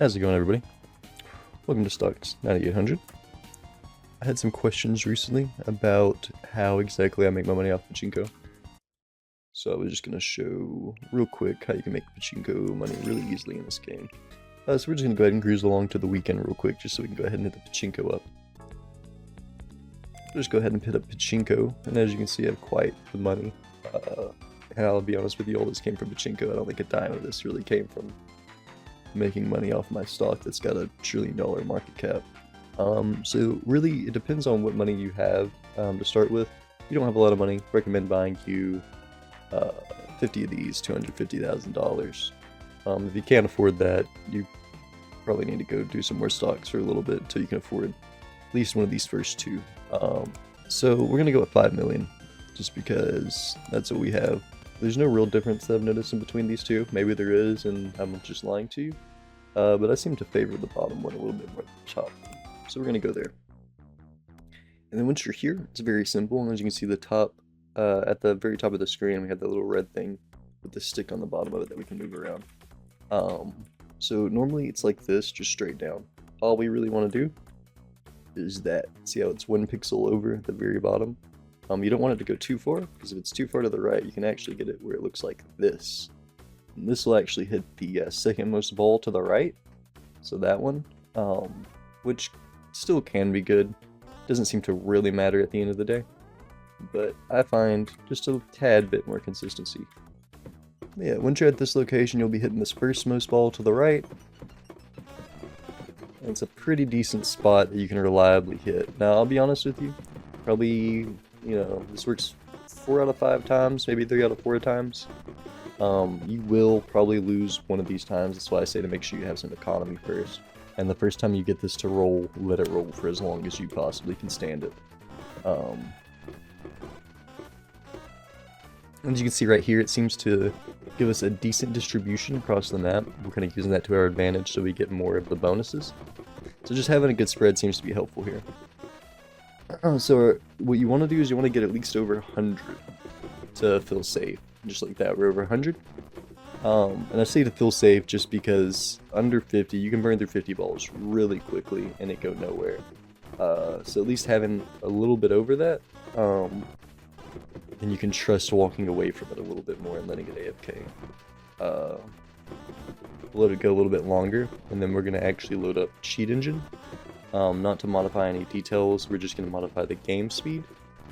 How's it going, everybody? Welcome to Stonks 9800. I had some questions recently about how exactly I make my money off pachinko. So I was just going to show real quick how you can make pachinko money really easily in this game. So we're just going to go ahead and cruise along to the weekend real quick just so we can go ahead and hit the pachinko up. Just go ahead and hit up pachinko, and as you can see I have quite the money. And I'll be honest with you, all this came from pachinko. I don't think a dime of this really came from making money off my stock that's got $1 trillion market cap. So really it depends on what money you have to start with. If you don't have a lot of money, recommend buying you 50 of these, $250,000. If you can't afford that, you probably need to go do some more stocks for a little bit until you can afford at least one of these first two. So we're gonna go with 5 million just because that's what we have. There's no real difference that I've noticed in between these two. Maybe there is, and I'm just lying to you. But I seem to favor the bottom one a little bit more than the top. So we're going to go there. And then once you're here, it's very simple. And as you can see, the top, at the very top of the screen, we have that little red thing with the stick on the bottom of it that we can move around. So normally it's like this, just straight down. All we really want to do is that. See how it's 1 pixel over at the very bottom? You don't want it to go too far, because if it's too far to the right, you can actually get it where it looks like this. And this will actually hit the second most ball to the right, so that one, which still can be good. Doesn't seem to really matter at the end of the day, but I find just a tad bit more consistency. Yeah, once you're at this location, you'll be hitting this first most ball to the right. And it's a pretty decent spot that you can reliably hit. Now, I'll be honest with you, probably, you know, this works 4 out of 5 times, maybe 3 out of 4 times. You will probably lose one of these times. That's why I say to make sure you have some economy first. And the first time you get this to roll, let it roll for as long as you possibly can stand it. As you can see right here, it seems to give us a decent distribution across the map. We're kind of using that to our advantage so we get more of the bonuses. So just having a good spread seems to be helpful here. So what you want to do is you want to get at least over 100 to feel safe. Just like that, we're over 100. And I say to feel safe just because under 50, you can burn through 50 balls really quickly and it go nowhere. So at least having a little bit over that, then you can trust walking away from it a little bit more and letting it AFK. Let it go a little bit longer, and then we're going to actually load up Cheat Engine. Not to modify any details, we're just going to modify the game speed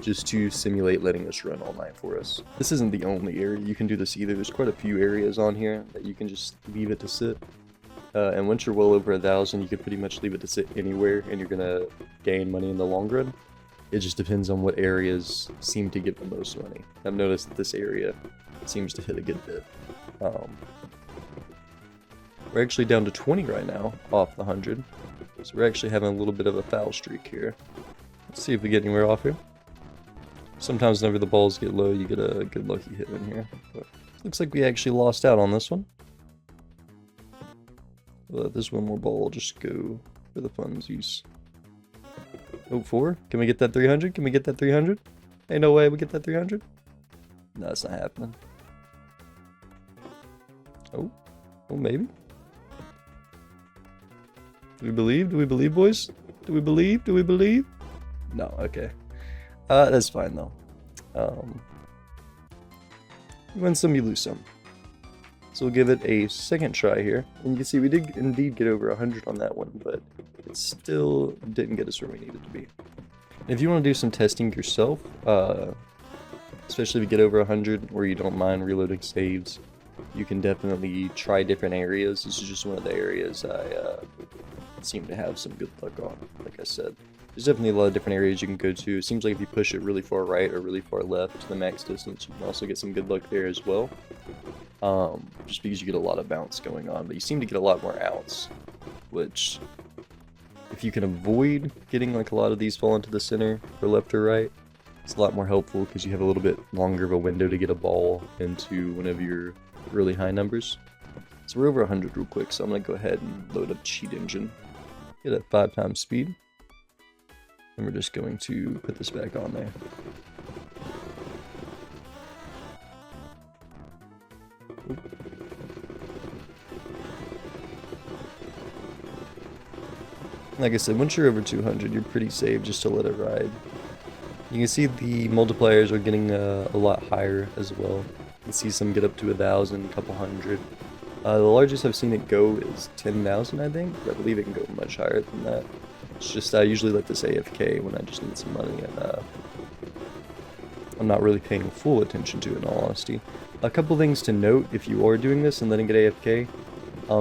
just to simulate letting this run all night for us. This isn't the only area you can do this either. There's quite a few areas on here that you can just leave it to sit. And once you're well over 1,000, you can pretty much leave it to sit anywhere and you're going to gain money in the long run. It just depends on what areas seem to give the most money. I've noticed that this area seems to hit a good bit. We're actually down to 20 right now off the 100. So we're actually having a little bit of a foul streak here. Let's see if we get anywhere off here. Sometimes whenever the balls get low, you get a good lucky hit in here. But looks like we actually lost out on this one. We'll let this one more ball just go for the funsies. Oh, 4? Can we get that 300? Can we get that 300? Ain't no way we get that 300? No, it's not happening. Oh, well, maybe. Do we believe? Do we believe, boys? Do we believe? Do we believe? No, okay. That's fine though. You win some, you lose some. So we'll give it a second try here. And you can see we did indeed get over 100 on that one, but it still didn't get us where we needed to be. And if you want to do some testing yourself, especially if you get over 100 or you don't mind reloading saves, you can definitely try different areas. This is just one of the areas I seem to have some good luck on, like I said. There's definitely a lot of different areas you can go to. It seems like if you push it really far right or really far left to the max distance, you can also get some good luck there as well. Just because you get a lot of bounce going on, but you seem to get a lot more outs, which, if you can avoid getting like a lot of these fall into the center or left or right, it's a lot more helpful because you have a little bit longer of a window to get a ball into one of your really high numbers. So we're over 100 real quick, so I'm going to go ahead and load up Cheat Engine. Get at 5 times speed. And we're just going to put this back on there. Like I said, once you're over 200, you're pretty safe just to let it ride. You can see the multipliers are getting a lot higher as well. You can see some get up to 1,000, a couple hundred. The largest I've seen it go is 10,000, I think. I believe it can go much higher than that. It's just I usually let this AFK when I just need some money, and I'm not really paying full attention to it, in all honesty. A couple things to note if you are doing this and letting it AFK.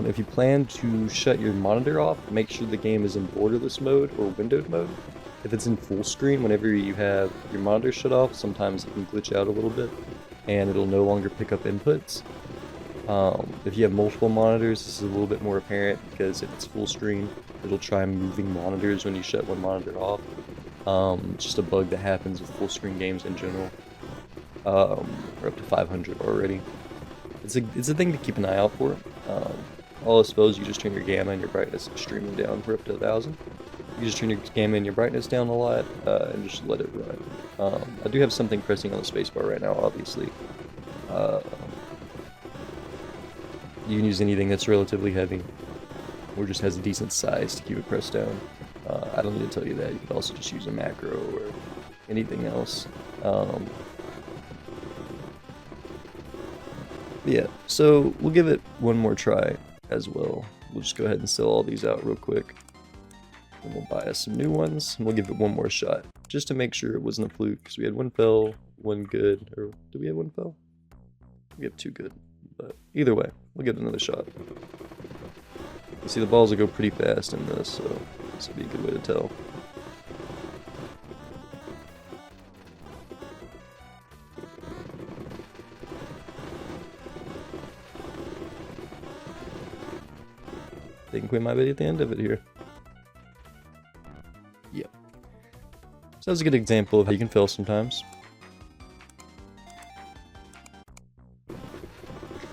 If you plan to shut your monitor off, make sure the game is in borderless mode or windowed mode. If it's in full screen, whenever you have your monitor shut off, sometimes it can glitch out a little bit and it'll no longer pick up inputs. If you have multiple monitors, this is a little bit more apparent because if it's full screen, it'll try moving monitors when you shut one monitor off. It's just a bug that happens with full screen games in general. We're up to 500 already. It's a thing to keep an eye out for. I suppose you just turn your gamma and your brightness extremely down for up to 1,000. You just turn your gamma and your brightness down a lot, and just let it run. I do have something pressing on the spacebar right now, obviously. You can use anything that's relatively heavy, or just has a decent size to keep it pressed down. I don't need to tell you that. You could also just use a macro or anything else. Yeah, so we'll give it one more try as well. We'll just go ahead and sell all these out real quick. And we'll buy us some new ones, and we'll give it one more shot, just to make sure it wasn't a fluke, because we had one fail, one good, or did we have one fail? We have two good, but either way, we'll give it another shot. You see the balls will go pretty fast in this, so this will be a good way to tell. I think we might be at the end of it here. Yep. So that's a good example of how you can fail sometimes.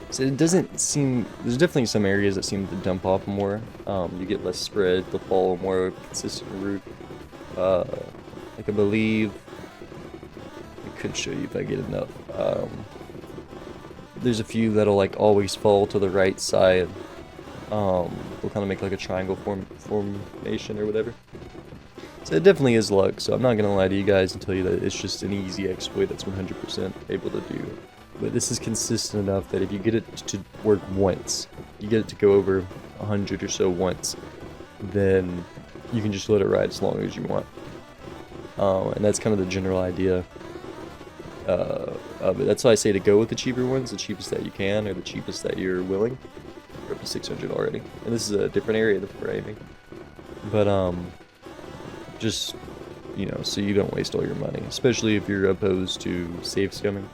So it doesn't seem, there's definitely some areas that seem to dump off more. You get less spread, they'll follow more consistent route. Like I believe, I could show you if I get enough. There's a few that'll like always fall to the right side. They'll kind of make like a triangle formation or whatever. So it definitely is luck, so I'm not going to lie to you guys and tell you that it's just an easy exploit that's 100% able to do. But this is consistent enough that if you get it to work once, you get it to go over 100 or so once, then you can just let it ride as long as you want. And that's kind of the general idea of it. That's why I say to go with the cheaper ones, the cheapest that you can, or the cheapest that you're willing. We're up to 600 already. And this is a different area that we're aiming. But, just, you know, so you don't waste all your money, especially if you're opposed to safe scumming.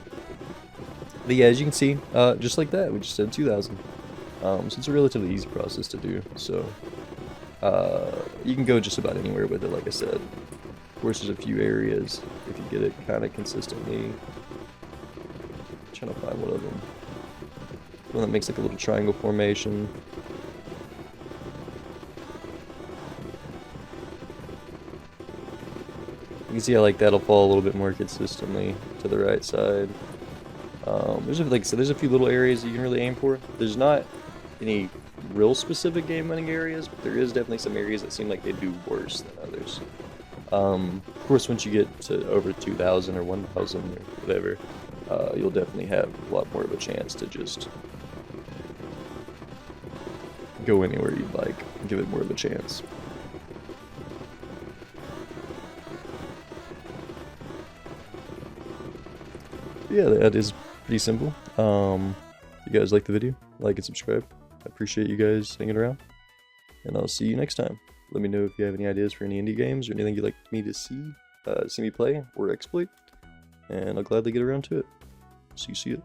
But yeah, as you can see, just like that, we just said 2,000. So it's a relatively easy process to do. So you can go just about anywhere with it, like I said. Of course, there's a few areas if you get it kind of consistently. I'm trying to find one of them. One that makes like a little triangle formation. You can see how like that'll fall a little bit more consistently to the right side. Like I said, there's a few little areas that you can really aim for. There's not any real specific game winning areas, but there is definitely some areas that seem like they do worse than others. Of course, once you get to over 2,000 or 1,000 or whatever, you'll definitely have a lot more of a chance to just go anywhere you'd like and give it more of a chance. Yeah, that is pretty simple. If you guys like the video, like and subscribe. I appreciate you guys hanging around, and I'll see you next time. Let me know if you have any ideas for any indie games or anything you'd like me to see me play or exploit, and I'll gladly get around to it. See you.